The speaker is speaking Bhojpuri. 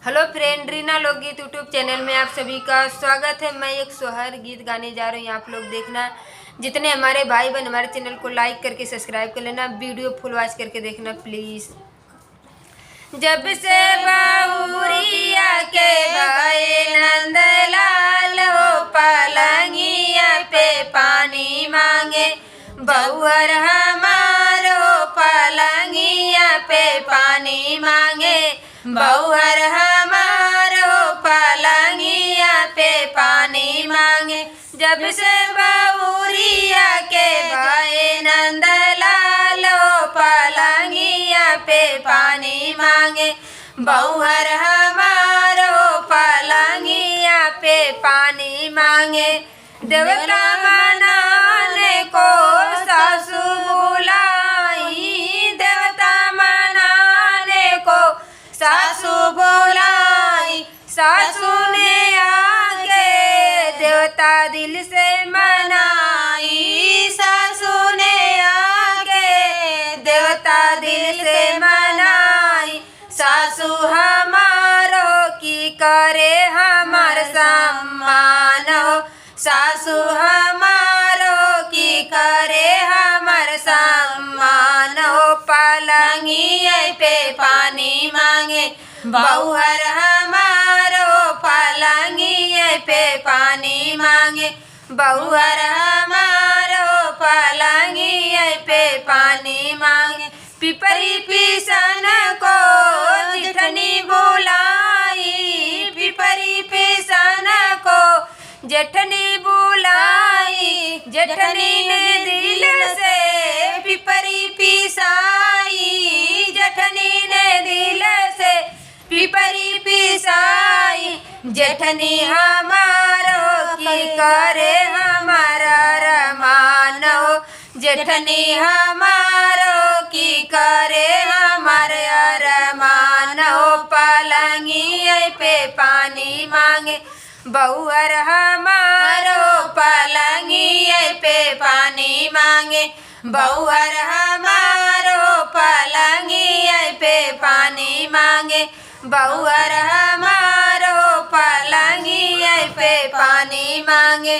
हेलो फ्रेंड, रीना लोकगीत यूट्यूब चैनल में आप सभी का स्वागत है। मैं एक सोहर गीत गाने जा रही हूँ। आप लोग देखना, जितने हमारे भाई बहन हमारे चैनल को लाइक करके सब्सक्राइब कर लेना, वीडियो फुल वॉच करके देखना प्लीज़। जब से बाउरिया के भाई नंदलाल हो पलंगिया पे पानी मांगे, बहुअर हमार हो पलंगिया पे पानी मांगे, बहुअर हमार हो पलंगिया पे पानी मांगे। जब से बाउरिया के भाई नंदलाल हो पलंगिया पे पानी मांगे, बहुअर हमार हो पलंगिया पे पानी मांगे। देवता मनाने को सासू बुलाई, देवता मनाने को सासू बुलाई, सासू ने आके देवता दिल से मनाई, सासू ने आके देवता दिल से मनाई। सासू हमारो की करे हमार सम्मान हो, सासू हमारो की करे हमार सम्मान हो। पलंगिया पे पानी मांगे, बहुअर हमारो पलंगिया पे पानी मांगे, बहुअर हमारो पलंगिया पे पानी मांगे। पिपरी पिसन को जेठनी बुलाई, पिपरी पिसन को जेठनी बुलाई, जेठनी ने दिल से पिपरी पिसाई, जेठनी ने दिल से पिपरी पिसाई। जेठनी हमारो की करे हमारा रमान हो, जेठनी हमारो की करे हमारे अरमान हो। पलंगिया पे पानी मांगे, बहुअर हमारो पलंगिया पे पानी मांगे, बहुअर हमारो पलंगिया पे पानी मांगे, बहुअर हमारो पलंगिया पे पानी मांगे।